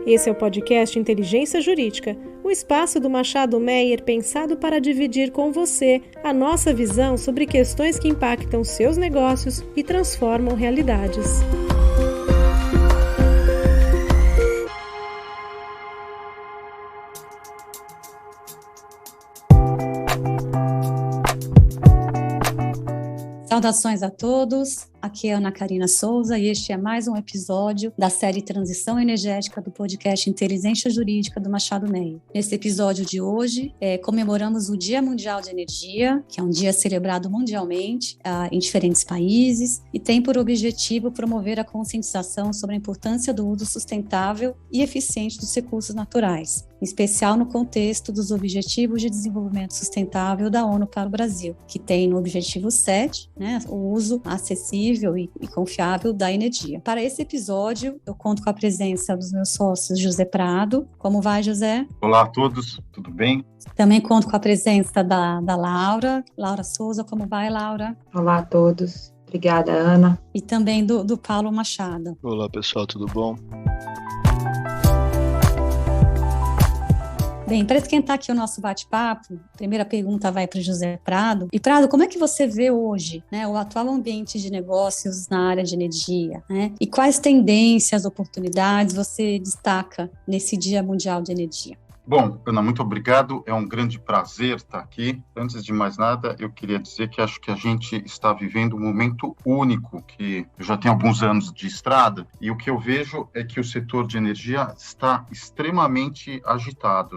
Esse é o podcast Inteligência Jurídica, o espaço do Machado Meyer pensado para dividir com você a nossa visão sobre questões que impactam seus negócios e transformam realidades. Saudações a todos, aqui é Ana Karina Souza e este é mais um episódio da série Transição Energética do podcast Inteligência Jurídica do Machado Meyer. Nesse episódio de hoje, comemoramos o Dia Mundial de Energia, que é um dia celebrado mundialmente em diferentes países e tem por objetivo promover a conscientização sobre a importância do uso sustentável e eficiente dos recursos naturais, em especial no contexto dos Objetivos de Desenvolvimento Sustentável da ONU para o Brasil, que tem no objetivo 7, o uso acessível e confiável da energia. Para esse episódio, eu conto com a presença dos meus sócios José Prado. Como vai, José? Olá a todos, tudo bem? Também conto com a presença da Laura Souza. Como vai, Laura? Olá a todos, obrigada, Ana. E também do Paulo Machado. Olá, pessoal, tudo bom? Bem, para esquentar aqui o nosso bate-papo, a primeira pergunta vai para o José Prado. E Prado, como é que você vê hoje, o atual ambiente de negócios na área de energia? E quais tendências, oportunidades você destaca nesse Dia Mundial de Energia? Bom, Ana, muito obrigado. É um grande prazer estar aqui. Antes de mais nada, eu queria dizer que acho que a gente está vivendo um momento único, que eu já tenho alguns anos de estrada, e o que eu vejo é que o setor de energia está extremamente agitado,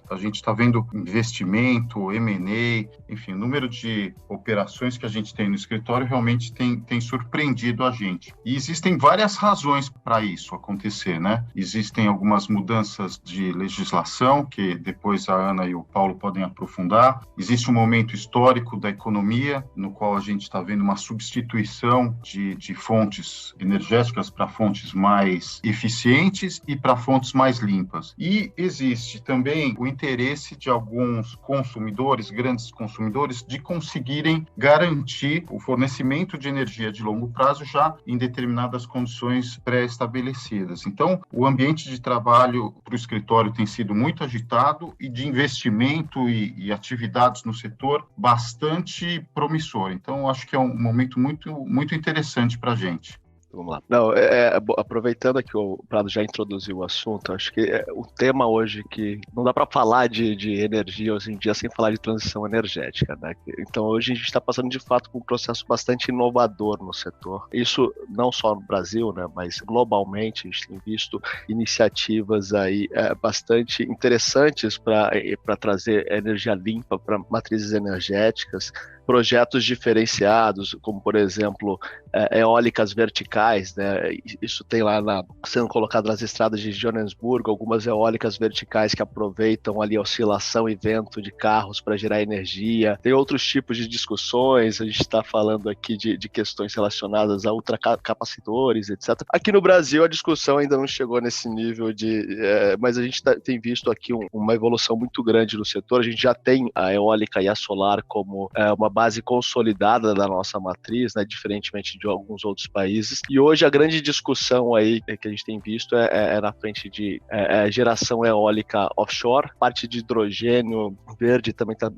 A gente está vendo investimento, M&A, enfim, o número de operações que a gente tem no escritório realmente tem surpreendido a gente. E existem várias razões para isso acontecer, Existem algumas mudanças de legislação, que depois a Ana e o Paulo podem aprofundar. Existe um momento histórico da economia, no qual a gente está vendo uma substituição de fontes energéticas para fontes mais eficientes e para fontes mais limpas. E existe também o interesse de alguns consumidores, grandes consumidores, de conseguirem garantir o fornecimento de energia de longo prazo já em determinadas condições pré-estabelecidas. Então, o ambiente de trabalho para o escritório tem sido muito agitado e de investimento e atividades no setor bastante promissor. Então, acho que é um momento muito, muito interessante para a gente. Vamos lá. Não, aproveitando que o Prado já introduziu o assunto, acho que o tema hoje que não dá para falar de energia hoje em dia sem falar de transição energética, Então hoje a gente está passando de fato por um processo bastante inovador no setor. Isso não só no Brasil, mas globalmente a gente tem visto iniciativas aí bastante interessantes para trazer energia limpa para matrizes energéticas. Projetos diferenciados, como por exemplo eólicas verticais, Isso tem lá sendo colocado nas estradas de Joanesburgo, algumas eólicas verticais que aproveitam ali a oscilação e vento de carros para gerar energia. Tem outros tipos de discussões, a gente está falando aqui de questões relacionadas a ultracapacitores, etc. Aqui no Brasil a discussão ainda não chegou nesse nível mas a gente tem visto aqui uma evolução muito grande no setor. A gente já tem a eólica e a solar como uma base consolidada da nossa matriz, diferentemente de alguns outros países. E hoje a grande discussão aí que a gente tem visto é na frente de geração eólica offshore, parte de hidrogênio verde também está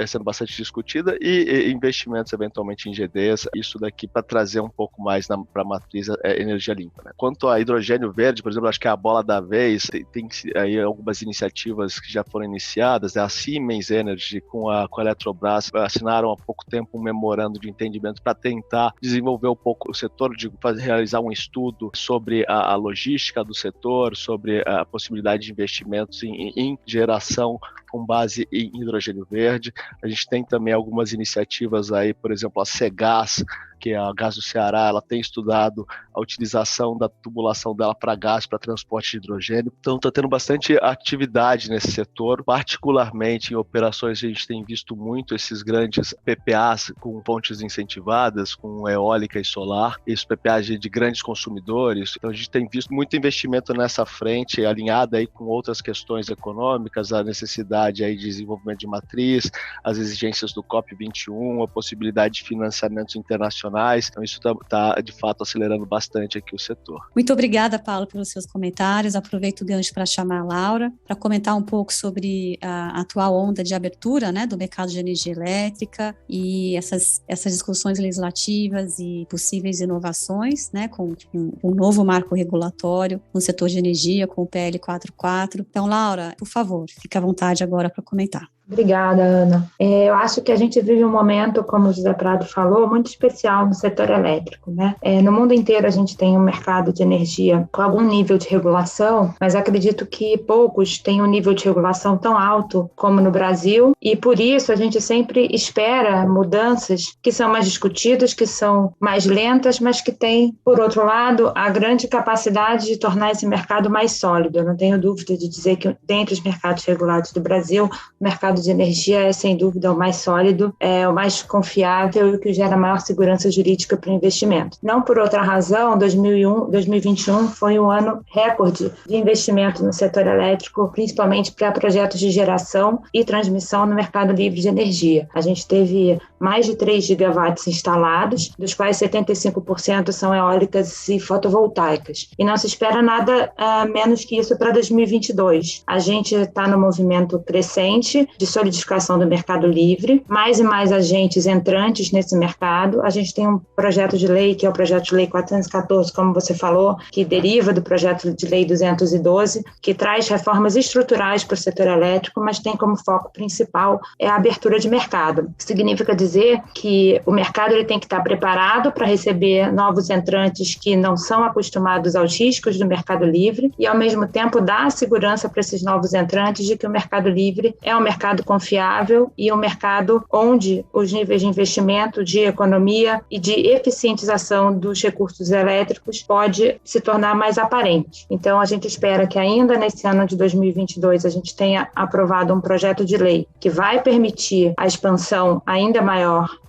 sendo bastante discutida e investimentos eventualmente em GDs, isso daqui para trazer um pouco mais para a matriz energia limpa. Quanto a hidrogênio verde, por exemplo, acho que é a bola da vez, tem aí algumas iniciativas que já foram iniciadas, a Siemens Energy com a Eletrobras assinaram há pouco tempo um memorando de entendimento para tentar desenvolver um pouco o setor, realizar um estudo sobre a logística do setor, sobre a possibilidade de investimentos em geração com base em hidrogênio verde. A gente tem também algumas iniciativas aí, por exemplo, a Cegás, que é a Gás do Ceará, ela tem estudado a utilização da tubulação dela para gás, para transporte de hidrogênio. Então está tendo bastante atividade nesse setor, particularmente em operações a gente tem visto muito esses grandes PPAs com fontes incentivadas, com eólica e solar, esses PPAs de grandes consumidores. Então a gente tem visto muito investimento nessa frente, alinhada aí com outras questões econômicas, a necessidade possibilidade aí de desenvolvimento de matriz, as exigências do COP21, a possibilidade de financiamentos internacionais. Então, isso está, de fato, acelerando bastante aqui o setor. Muito obrigada, Paulo, pelos seus comentários. Aproveito o gancho para chamar a Laura para comentar um pouco sobre a atual onda de abertura, né, do mercado de energia elétrica e essas discussões legislativas e possíveis inovações, né, com um novo marco regulatório no setor de energia, com o PL 44. Então, Laura, por favor, fique à vontade agora para comentar. Obrigada, Ana. Eu acho que a gente vive um momento, como o José Prado falou, muito especial no setor elétrico, né? No mundo inteiro a gente tem um mercado de energia com algum nível de regulação, mas acredito que poucos têm um nível de regulação tão alto como no Brasil, e por isso a gente sempre espera mudanças que são mais discutidas, que são mais lentas, mas que têm, por outro lado, a grande capacidade de tornar esse mercado mais sólido. Eu não tenho dúvida de dizer que, dentre os mercados regulados do Brasil, o mercado de energia é, sem dúvida, o mais sólido, o mais confiável e que gera maior segurança jurídica para o investimento. Não por outra razão, 2021 foi um ano recorde de investimento no setor elétrico, principalmente para projetos de geração e transmissão no mercado livre de energia. A gente teve mais de 3 gigawatts instalados, dos quais 75% são eólicas e fotovoltaicas. E não se espera nada menos que isso para 2022. A gente está no movimento crescente de solidificação do mercado livre, mais e mais agentes entrantes nesse mercado. A gente tem um projeto de lei, que é o projeto de lei 414, como você falou, que deriva do projeto de lei 212, que traz reformas estruturais para o setor elétrico, mas tem como foco principal a abertura de mercado. Significa dizer que o mercado ele tem que estar preparado para receber novos entrantes que não são acostumados aos riscos do mercado livre e, ao mesmo tempo, dar segurança para esses novos entrantes de que o mercado livre é um mercado confiável e um mercado onde os níveis de investimento, de economia e de eficientização dos recursos elétricos pode se tornar mais aparente. Então, a gente espera que ainda nesse ano de 2022 a gente tenha aprovado um projeto de lei que vai permitir a expansão ainda maior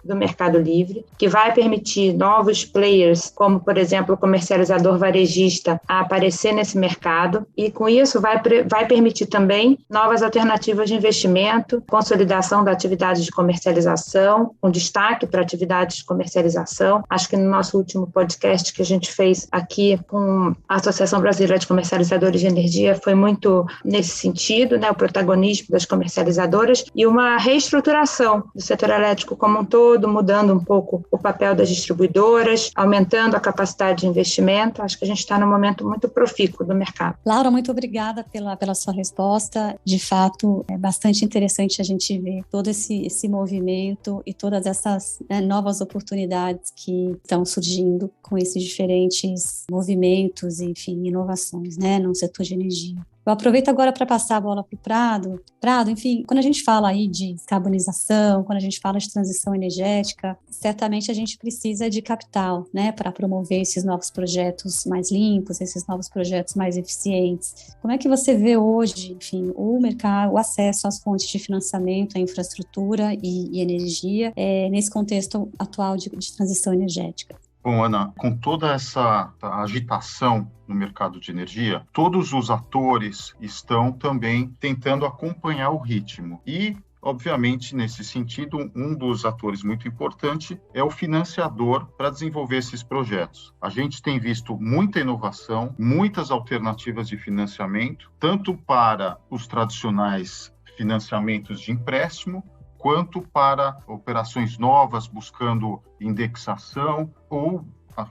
do mercado livre, que vai permitir novos players, como, por exemplo, o comercializador varejista, a aparecer nesse mercado, e com isso vai permitir também novas alternativas de investimento, consolidação da atividade de comercialização, um destaque para atividades de comercialização. Acho que no nosso último podcast que a gente fez aqui com a Associação Brasileira de Comercializadores de Energia foi muito nesse sentido, né, o protagonismo das comercializadoras e uma reestruturação do setor elétrico como um todo, mudando um pouco o papel das distribuidoras, aumentando a capacidade de investimento. Acho que a gente está num momento muito profícuo do mercado. Laura, muito obrigada pela sua resposta. De fato, é bastante interessante a gente ver todo esse movimento e todas essas novas oportunidades que estão surgindo com esses diferentes movimentos e, enfim, inovações, né, no setor de energia. Eu aproveito agora para passar a bola para o Prado. Prado, enfim, quando a gente fala aí de descarbonização, quando a gente fala de transição energética, certamente a gente precisa de capital, né, para promover esses novos projetos mais limpos, esses novos projetos mais eficientes. Como é que você vê hoje, enfim, o mercado, o acesso às fontes de financiamento, à infraestrutura e energia, nesse contexto atual de transição energética? Bom, Ana, com toda essa agitação no mercado de energia, todos os atores estão também tentando acompanhar o ritmo. E, obviamente, nesse sentido, um dos atores muito importante é o financiador para desenvolver esses projetos. A gente tem visto muita inovação, muitas alternativas de financiamento, tanto para os tradicionais financiamentos de empréstimo, quanto para operações novas buscando indexação ou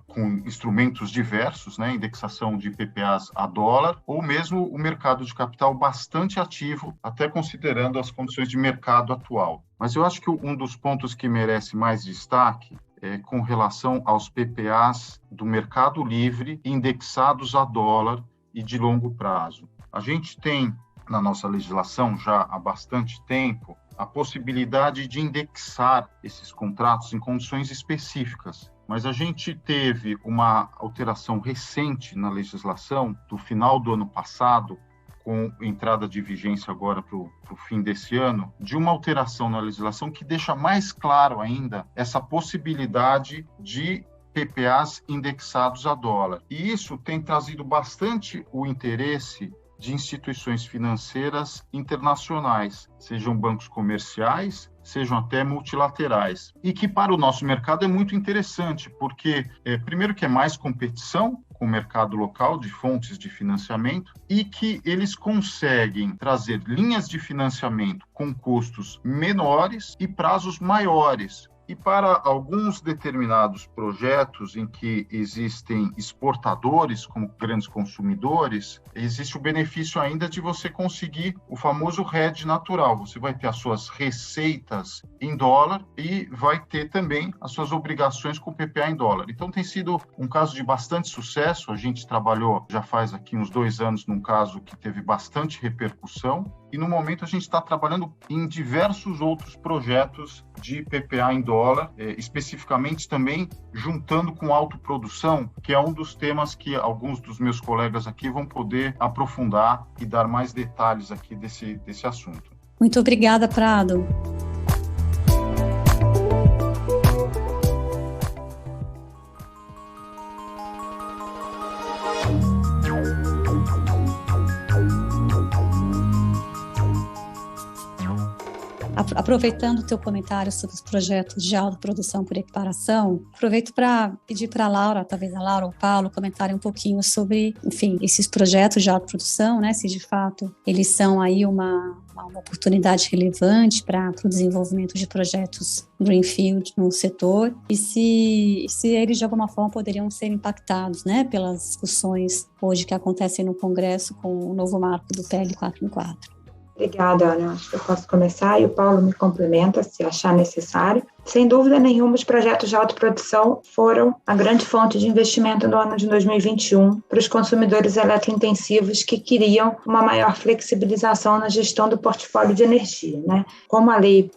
com instrumentos diversos, né, indexação de PPAs a dólar, ou mesmo o mercado de capital bastante ativo, até considerando as condições de mercado atual. Mas eu acho que um dos pontos que merece mais destaque é com relação aos PPAs do mercado livre indexados a dólar e de longo prazo. A gente tem, na nossa legislação, já há bastante tempo, a possibilidade de indexar esses contratos em condições específicas. Mas a gente teve uma alteração recente na legislação, do final do ano passado, com entrada de vigência agora para o fim desse ano, de uma alteração na legislação que deixa mais claro ainda essa possibilidade de PPAs indexados a dólar. E isso tem trazido bastante o interesse de instituições financeiras internacionais, sejam bancos comerciais, sejam até multilaterais. E que para o nosso mercado é muito interessante, porque, primeiro que é mais competição com o mercado local de fontes de financiamento e que eles conseguem trazer linhas de financiamento com custos menores e prazos maiores. E para alguns determinados projetos em que existem exportadores como grandes consumidores, existe o benefício ainda de você conseguir o famoso hedge natural. Você vai ter as suas receitas em dólar e vai ter também as suas obrigações com o PPA em dólar. Então tem sido um caso de bastante sucesso. A gente trabalhou já faz aqui uns 2 anos num caso que teve bastante repercussão. E no momento a gente está trabalhando em diversos outros projetos de PPA em dólar, especificamente também juntando com autoprodução, que é um dos temas que alguns dos meus colegas aqui vão poder aprofundar e dar mais detalhes aqui desse assunto. Muito obrigada, Prado. Aproveitando o teu comentário sobre os projetos de autoprodução por equiparação, aproveito para pedir para a Laura, talvez a Laura ou o Paulo, comentarem um pouquinho sobre, enfim, esses projetos de autoprodução, né, se de fato eles são aí uma oportunidade relevante para o desenvolvimento de projetos greenfield no setor e se eles de alguma forma poderiam ser impactados, né, pelas discussões hoje que acontecem no Congresso com o novo marco do PL 414. Obrigada, Ana. Acho que eu posso começar e o Paulo me complementa se achar necessário. Sem dúvida nenhuma, os projetos de autoprodução foram a grande fonte de investimento no ano de 2021 para os consumidores eletrointensivos que queriam uma maior flexibilização na gestão do portfólio de energia, né? Como a lei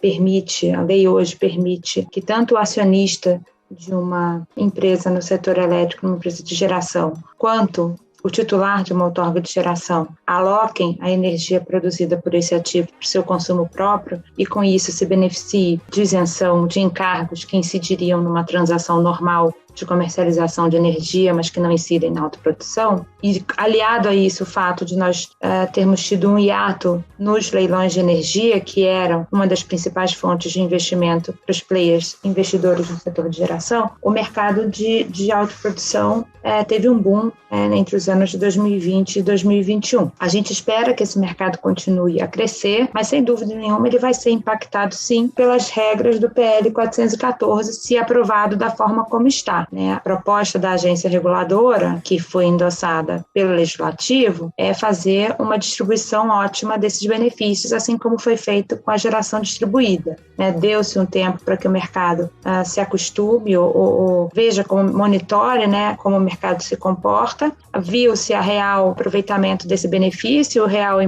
hoje permite que tanto o acionista de uma empresa no setor elétrico, uma empresa de geração, quanto o titular de uma outorga de geração aloquem a energia produzida por esse ativo para o seu consumo próprio e, com isso, se beneficie de isenção de encargos que incidiriam numa transação normal de comercialização de energia, mas que não incidem na autoprodução, e aliado a isso o fato de nós termos tido um hiato nos leilões de energia, que eram uma das principais fontes de investimento para os players investidores no setor de geração, o mercado de autoprodução teve um boom entre os anos de 2020 e 2021. A gente espera que esse mercado continue a crescer, mas sem dúvida nenhuma ele vai ser impactado sim pelas regras do PL 414, se aprovado da forma como está. A proposta da agência reguladora, que foi endossada pelo Legislativo, é fazer uma distribuição ótima desses benefícios, assim como foi feito com a geração distribuída. Deu-se um tempo para que o mercado se acostume ou veja, monitore, como o mercado se comporta, viu-se a real aproveitamento desse benefício, o real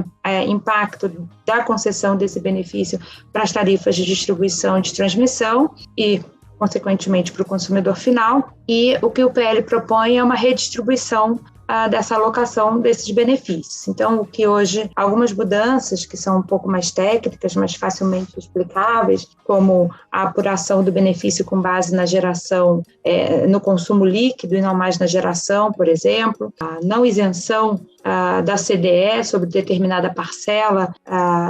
impacto da concessão desse benefício para as tarifas de distribuição e de transmissão e, consequentemente, para o consumidor final, e o que o PL propõe é uma redistribuição dessa alocação desses benefícios. Então, o que hoje, algumas mudanças que são um pouco mais técnicas, mas facilmente explicáveis, como a apuração do benefício com base na geração, no consumo líquido e não mais na geração, por exemplo, a não isenção da CDE sobre determinada parcela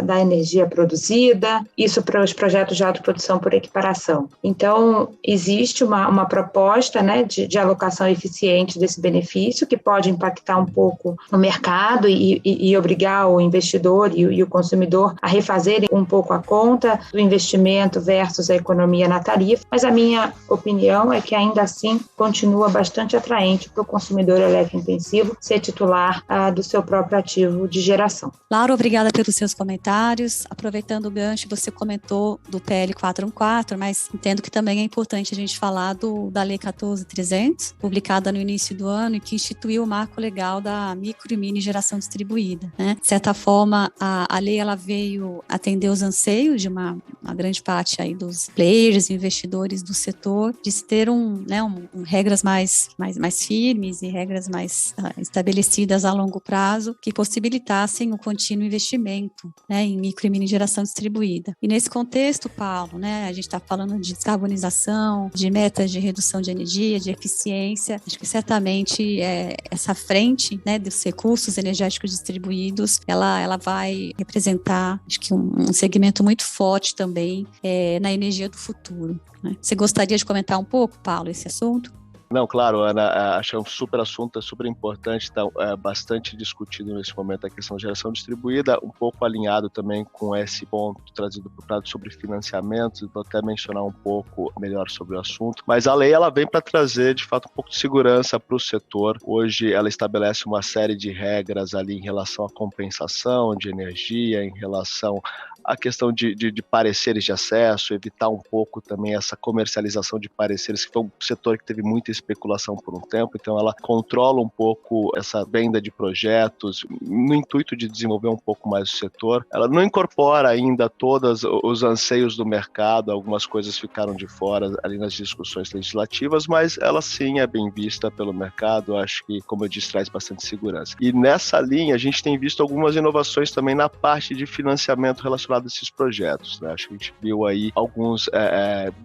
da energia produzida, isso para os projetos de autoprodução por equiparação. Então, existe uma proposta de alocação eficiente desse benefício, que pode impactar um pouco no mercado e obrigar o investidor e o consumidor a refazerem um pouco a conta do investimento versus a economia na tarifa, mas a minha opinião é que ainda assim continua bastante atraente para o consumidor eletrointensivo ser titular do seu próprio ativo de geração. Laura, obrigada pelos seus comentários. Aproveitando o gancho, você comentou do PL 414, mas entendo que também é importante a gente falar da Lei 14.300, publicada no início do ano e que instituiu o marco legal da micro e mini geração distribuída. De certa forma, a lei ela veio atender os anseios de uma grande parte aí dos players, investidores do setor, de se ter regras mais firmes e regras mais estabelecidas a longo longo prazo que possibilitassem o contínuo investimento, né, em micro e mini geração distribuída. E nesse contexto, Paulo, né, a gente está falando de descarbonização, de metas de redução de energia, de eficiência. Acho que certamente essa frente, né, dos recursos energéticos distribuídos, ela vai representar, acho que um segmento muito forte também na energia do futuro, né? Você gostaria de comentar um pouco, Paulo, esse assunto? Não, claro, Ana, acho que é um super assunto, é super importante, está bastante discutido nesse momento a questão de geração distribuída, um pouco alinhado também com esse ponto trazido por Prado sobre financiamentos, vou até mencionar um pouco melhor sobre o assunto, mas a lei ela vem para trazer de fato um pouco de segurança para o setor. Hoje ela estabelece uma série de regras ali em relação à compensação de energia, em relação a questão de pareceres de acesso, evitar um pouco também essa comercialização de pareceres, que foi um setor que teve muita especulação por um tempo, então ela controla um pouco essa venda de projetos, no intuito de desenvolver um pouco mais o setor. Ela não incorpora ainda todos os anseios do mercado, algumas coisas ficaram de fora ali nas discussões legislativas, mas ela sim é bem vista pelo mercado, acho que, como eu disse, traz bastante segurança. E nessa linha, a gente tem visto algumas inovações também na parte de financiamento relacionado a esses projetos, né? Acho que a gente viu aí alguns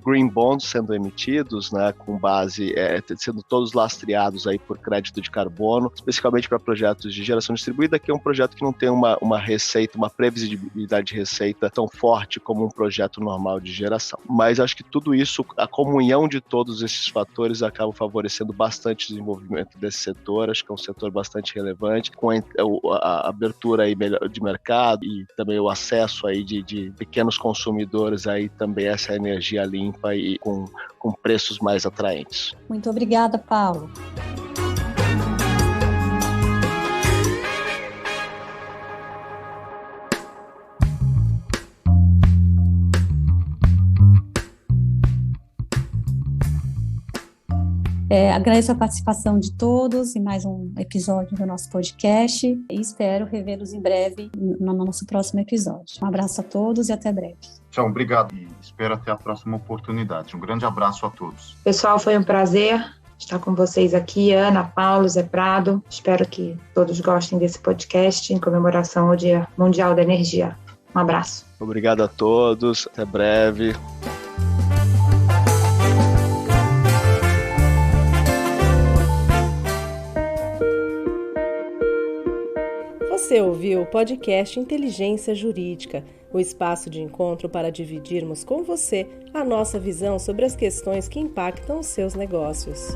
green bonds sendo emitidos, né, com base, sendo todos lastreados aí por crédito de carbono, especificamente para projetos de geração distribuída, que é um projeto que não tem uma receita, uma previsibilidade de receita tão forte como um projeto normal de geração. Mas acho que tudo isso, a comunhão de todos esses fatores acaba favorecendo bastante o desenvolvimento desse setor. Acho que é um setor bastante relevante, com a abertura aí de mercado e também o acesso aí de pequenos consumidores aí também essa energia limpa e com preços mais atraentes. Muito obrigada, Paulo. Agradeço a participação de todos em mais um episódio do nosso podcast e espero revê-los em breve no nosso próximo episódio. Um abraço a todos e até breve. Tchau, obrigado e espero até a próxima oportunidade. Um grande abraço a todos. Pessoal, foi um prazer estar com vocês aqui, Ana, Paulo, Zé Prado. Espero que todos gostem desse podcast em comemoração ao Dia Mundial da Energia. Um abraço. Obrigado a todos, até breve. Você ouviu o podcast Inteligência Jurídica, o espaço de encontro para dividirmos com você a nossa visão sobre as questões que impactam os seus negócios.